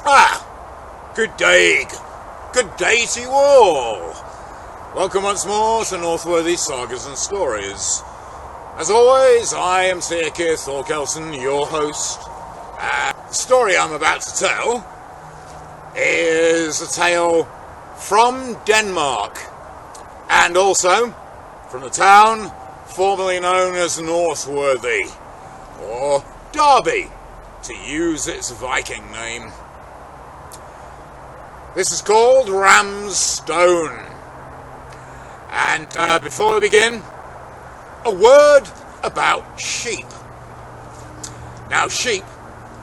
Good day. Good day to you all. Welcome once more to Northworthy Sagas and Stories. As always, I am Sir Keir Thorkelson, your host. The story I'm about to tell is a tale from Denmark, and also from the town formerly known as Northworthy, or Derby, to use its Viking name. This is called Ram's Stone. And before we begin, a word about sheep. Now, sheep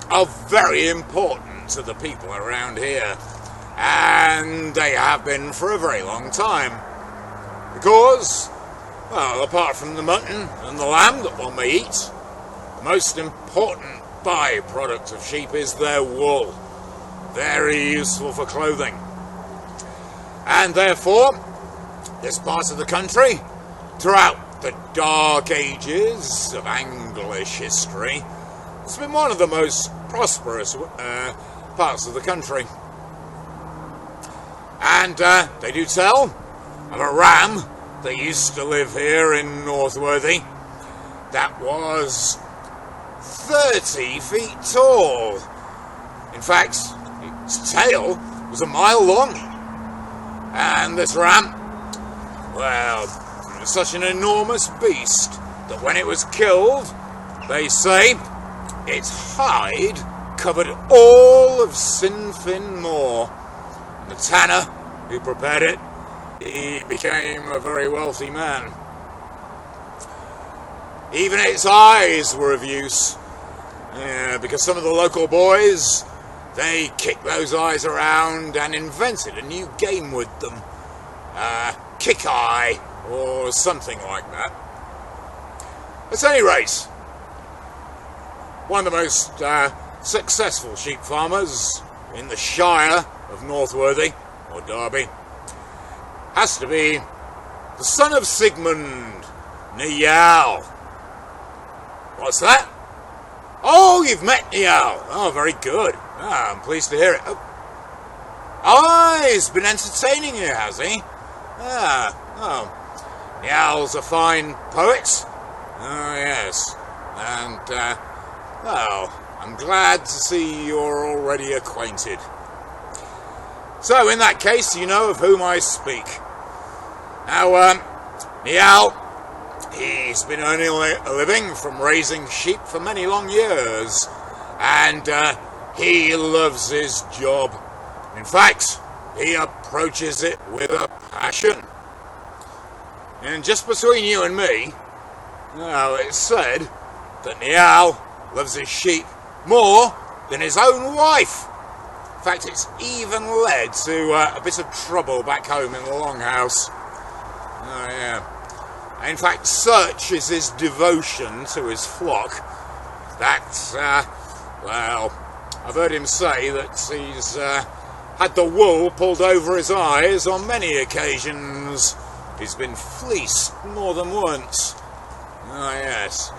are very important to the people around here, and they have been for a very long time. Because, well, apart from the mutton and the lamb that one may eat, the most important byproduct of sheep is their wool. Very useful for clothing. And therefore, this part of the country, throughout the dark ages of English history, it's been one of the most prosperous parts of the country. And they do tell of a ram that used to live here in Northworthy that was 30 feet tall. In fact, its tail was a mile long. And this ram, well, it was such an enormous beast that when it was killed, they say its hide covered all of Sinfin Moor. And the tanner who prepared it, he became a very wealthy man. Even its eyes were of use, because some of the local boys, they kicked those eyes around and invented a new game with them. Kick eye, or something like that. At any rate, one of the most successful sheep farmers in the Shire of Northworthy, or Derby, has to be the son of Sigmund, Niall. What's that? Oh, you've met Niall. Oh, very good. I'm pleased to hear it. Oh, he's been entertaining you, has he? Niall's a fine poet. Oh, yes. And, well, I'm glad to see you're already acquainted. So, in that case, you know of whom I speak. Now, Niall, he's been earning a living from raising sheep for many long years. And, he loves his job. In fact, he approaches it with a passion. And just between you and me, now it's said that Niall loves his sheep more than his own wife. In fact, it's even led to a bit of trouble back home in the longhouse. Oh, yeah. In fact, such is his devotion to his flock that, well, I've heard him say that he's had the wool pulled over his eyes on many occasions. He's been fleeced more than once. Oh, yes.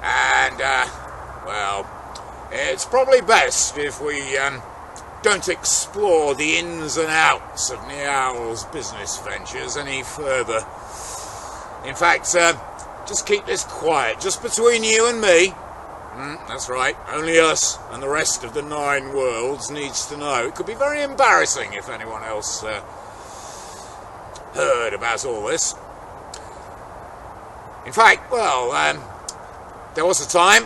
And, well, it's probably best if we don't explore the ins and outs of Niall's business ventures any further. In fact, just keep this quiet, just between you and me. That's right, only us and the rest of the 9 worlds needs to know. It could be very embarrassing if anyone else heard about all this. In fact, well, there was a time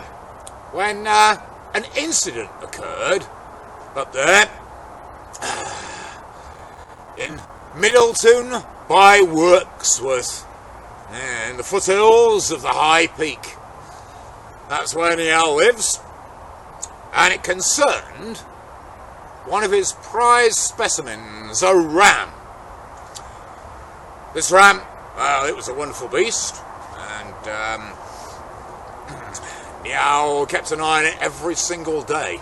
when an incident occurred up there in Middleton by Wirksworth, in the foothills of the High Peak. That's where Niall lives, and it concerned one of his prized specimens, a ram. This ram, well, it was a wonderful beast, and Niall kept an eye on it every single day.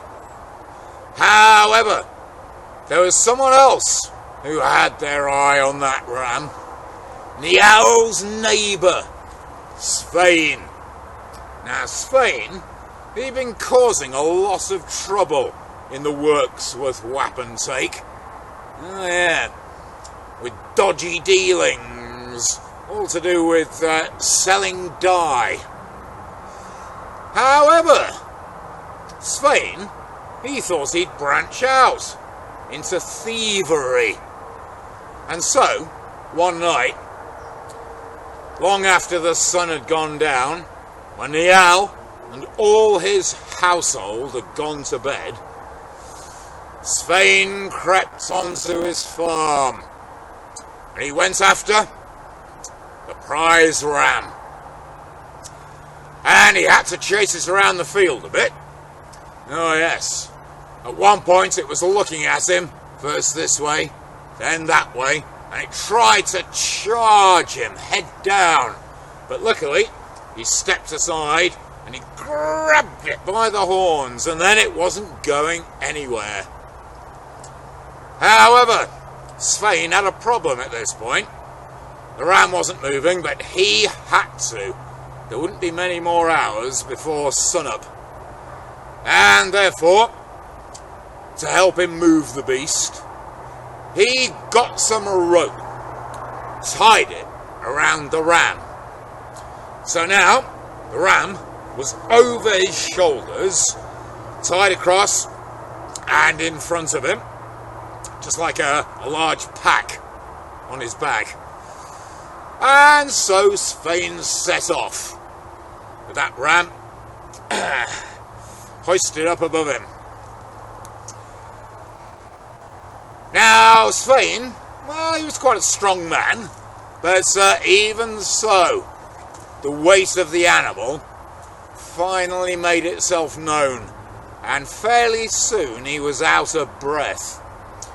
However, there was someone else who had their eye on that ram. Niall's neighbour, Svein. Now, Svein, he'd been causing a lot of trouble in the works with wapentake. Oh yeah, with dodgy dealings, all to do with selling dye. However, Svein, he thought he'd branch out into thievery. And so, one night, long after the sun had gone down, when the owl and all his household had gone to bed, Svein crept onto his farm, and he went after the prize ram. And he had to chase it around the field a bit. Oh yes, at one point it was looking at him, first this way, then that way, and it tried to charge him head down. But luckily, he stepped aside and he grabbed it by the horns, and then it wasn't going anywhere. However, Svein had a problem at this point. The ram wasn't moving, but he had to. There wouldn't be many more hours before sunup. And therefore, to help him move the beast, he got some rope, tied it around the ram. So now, the ram was over his shoulders, tied across and in front of him, just like a large pack on his back. And so Svein set off with that ram hoisted up above him. Now, Svein, well, he was quite a strong man, but even so, the weight of the animal finally made itself known, and fairly soon he was out of breath.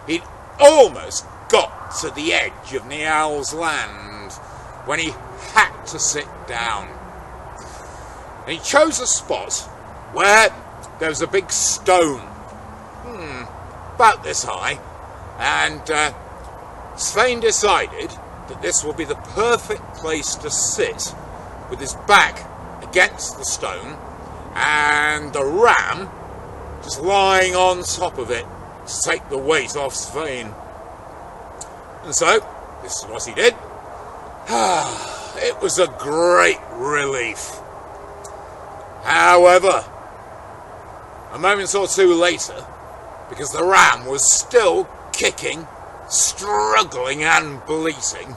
He'd almost got to the edge of Niall's land when he had to sit down. And he chose a spot where there was a big stone, about this high, and Svein decided that this would be the perfect place to sit, with his back against the stone and the ram just lying on top of it to take the weight off Svein. And so, this is what he did. It was a great relief. However, a moment or two later, because the ram was still kicking, struggling and bleating,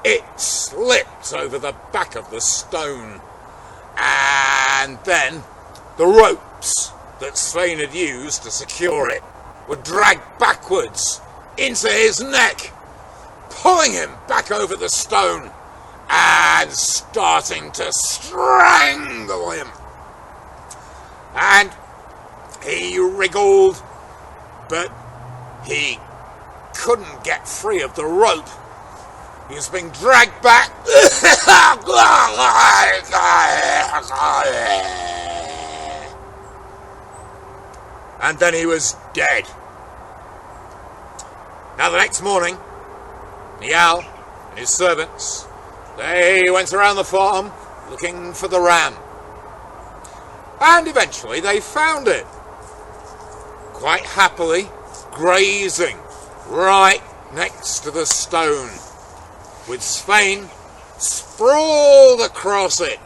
it slipped over the back of the stone, and then the ropes that Svein had used to secure it were dragged backwards into his neck, pulling him back over the stone and starting to strangle him. And he wriggled, but he couldn't get free of the rope. He was being dragged back. And then he was dead. Now the next morning, Niall and his servants, they went around the farm looking for the ram. And eventually they found it, quite happily grazing right next to the stone, with Svein sprawled across it,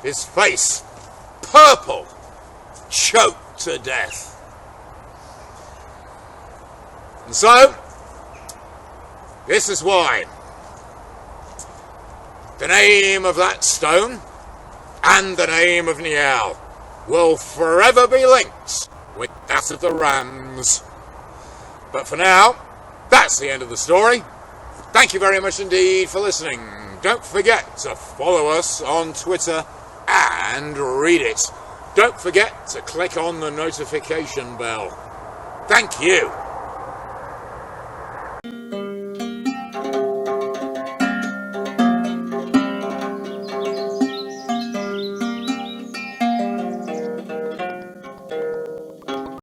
his face purple, choked to death. And so, this is why the name of that stone and the name of Niall will forever be linked with that of the rams. But for now, that's the end of the story. Thank you very much indeed for listening. Don't forget to follow us on Twitter and read it. Don't forget to click on the notification bell. Thank you.